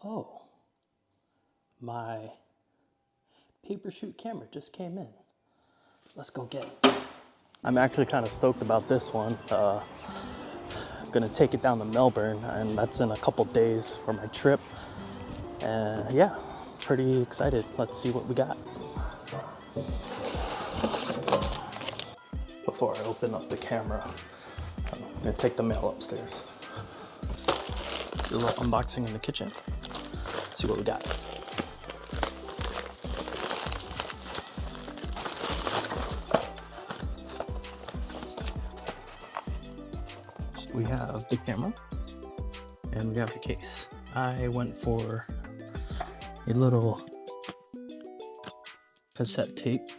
Oh, my Papershoot camera just came in. Let's go get it. I'm actually kind of stoked about this one. I'm gonna take it down to Melbourne, and that's in a couple days for my trip. And yeah, pretty excited. Let's see what we got. Before I open up the camera, I'm gonna take the mail upstairs. Do a little unboxing in the kitchen. Let's see what we got. So we have the camera and we have the case. I went for a little cassette tape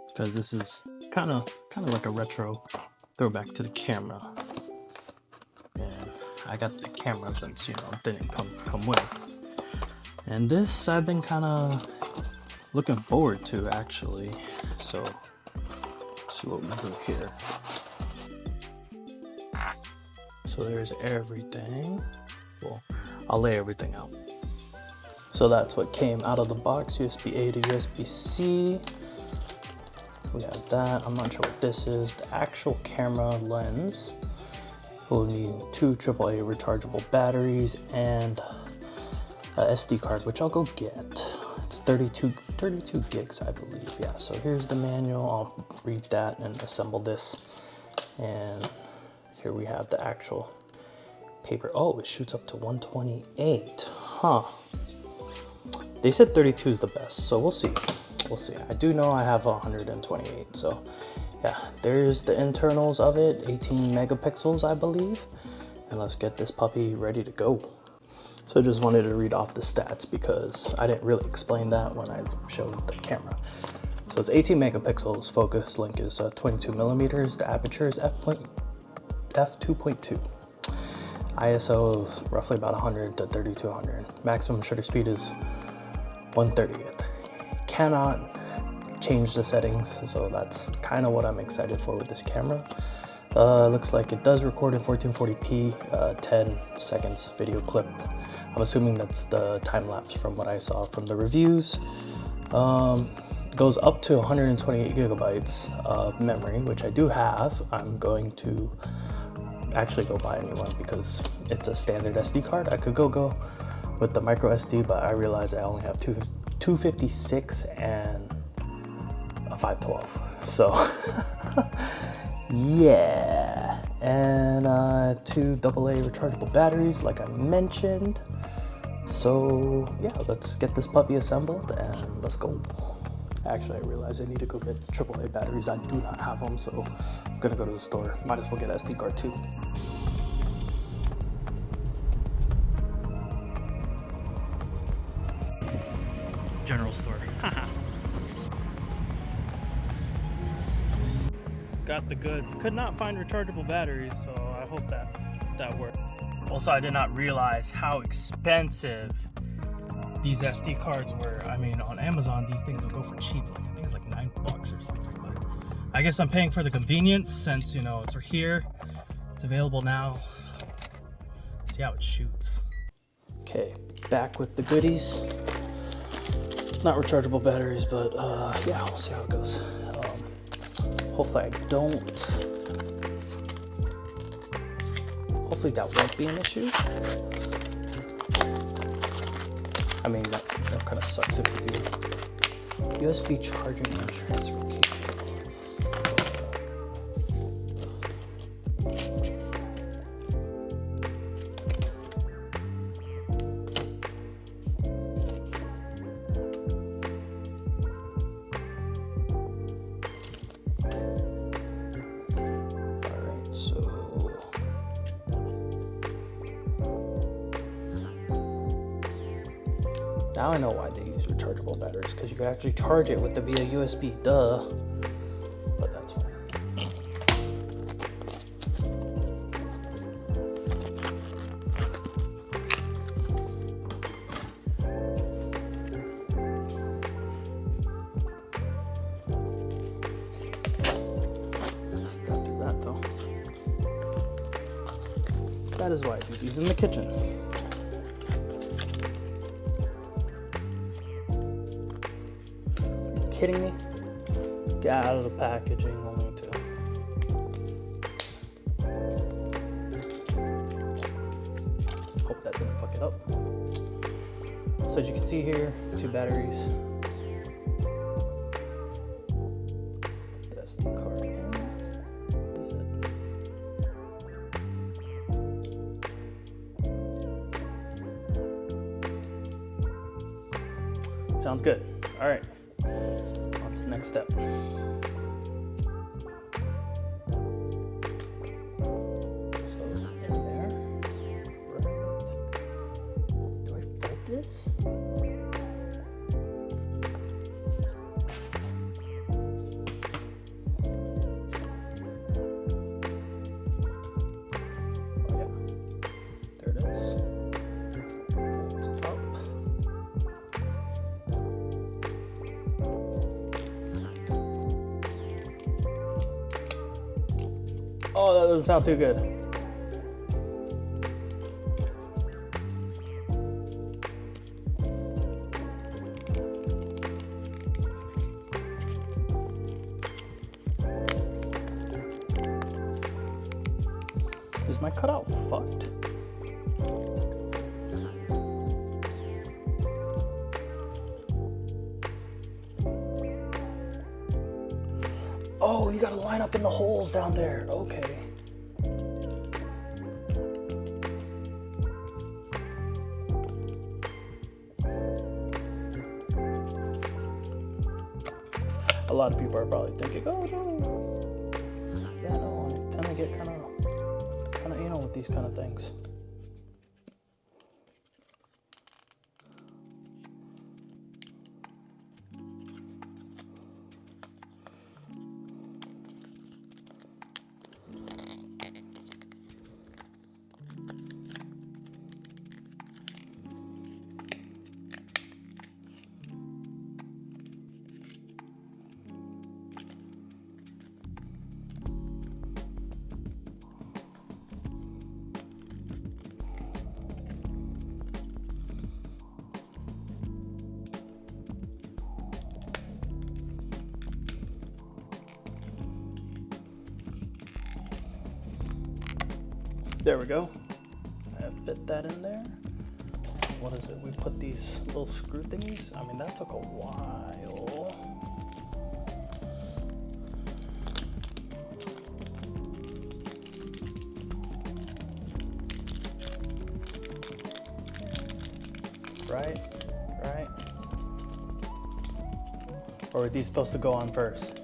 because this is kind of like a retro throwback to the camera. And I got the camera since, you know, it didn't come with it. And this I've been kind of looking forward to, actually. So let's see what we do here. So there's everything. Well, I'll lay everything out. So that's what came out of the box, USB-A to USB-C. We have that. I'm not sure what this is. The actual camera lens. We'll need 2 AAA rechargeable batteries and a SD card, which I'll go get. It's 32 gigs, I believe. Yeah, so here's the manual. I'll read that and assemble this. And here we have the actual paper. Oh, it shoots up to 128. Huh. They said 32 is the best, so we'll see. We'll see. I do know I have 128, so yeah, there's the internals of it, 18 megapixels, I believe. And let's get this puppy ready to go. So I just wanted to read off the stats because I didn't really explain that when I showed the camera. So it's 18 megapixels, focus length is 22 millimeters, the aperture is f2.2. ISO is roughly about 100 to 3200. Maximum shutter speed is 1/30th. Cannot change the settings, so that's kind of what I'm excited for with this camera. Looks like it does record in 1440p, 10 seconds video clip. I'm assuming that's the time lapse from what I saw from the reviews. Goes up to 128 gigabytes of memory, which I do have. I'm going to actually go buy a new one because it's a standard SD card. I could go with the micro SD, but I realized I only have 256 and a 512. So yeah, and 2 AA rechargeable batteries, like I mentioned. So yeah, let's get this puppy assembled and let's go. Actually, I realized I need to go get AAA batteries. I do not have them, so I'm gonna go to the store. Might as well get an SD card too. General store. Got the goods. Could not find rechargeable batteries, so I hope that worked. Also, I did not realize how expensive these SD cards were. I mean, on Amazon, these things will go for cheap. Like, I think it's like $9 or something. But I guess I'm paying for the convenience since, you know, it's here. It's available now. See how it shoots. Okay, back with the goodies. Not rechargeable batteries, but yeah, we'll see how it goes. Hopefully that won't be an issue. I mean, that kind of sucks if you do. USB charging and transfer cable. Alright, so now I know why they use rechargeable batteries, because you can actually charge it with the via USB, duh. But that's fine. Let's not do that though. That is why I do these in the kitchen. kidding me? Get out of the packaging, only two. Hope that didn't fuck it up. So as you can see here, 2 batteries. The SD card in. Sounds good. All right, on to the next step. So it's in there, right? Do I fold this? Oh yeah, there it is. Folds up. Oh, that doesn't sound too good. Is my cutout fucked? Oh, you gotta line up in the holes down there. Okay. A lot of people are probably thinking, oh no. Yeah, no, I tend to get kind of anal with these kind of things. There we go. I fit that in there. What is it? We put these little screw thingies. I mean, that took a while. Right? Or are these supposed to go on first?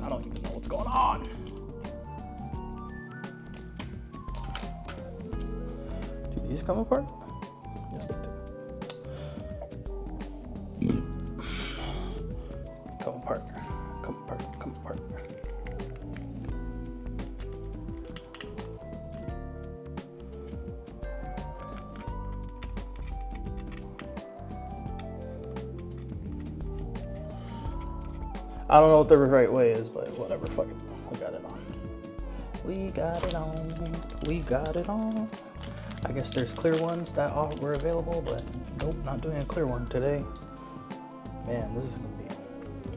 I don't even know what's going on. Do these come apart? Yes, they do. Come apart. I don't know what the right way is, but whatever, fuck it. We got it on. We got it on. I guess there's clear ones that were available, but nope, not doing a clear one today. Man, this is gonna be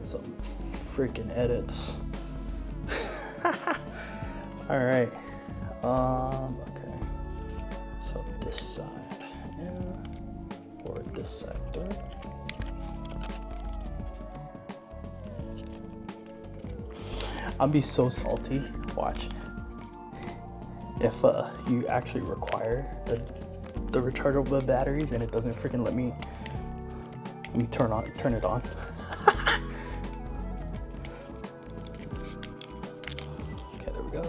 some freaking edits. All right. Okay. So this side in, or this side third. I'll be so salty. Watch. If you actually require the rechargeable batteries and it doesn't freaking let me turn it on. Okay, there we go.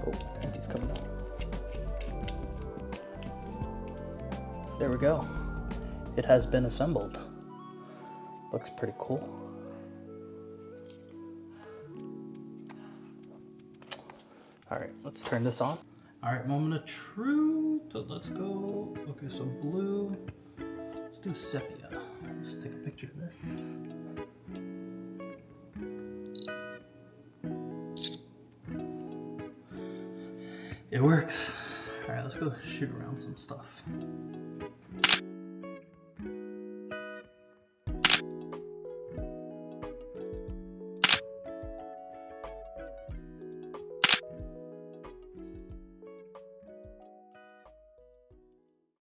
Oh, empty's coming out. There we go. It has been assembled. Looks pretty cool. All right, let's turn this on. All right, moment of truth. So let's go. Okay, so blue. Let's do sepia. Just take a picture of this. It works. All right, let's go shoot around some stuff.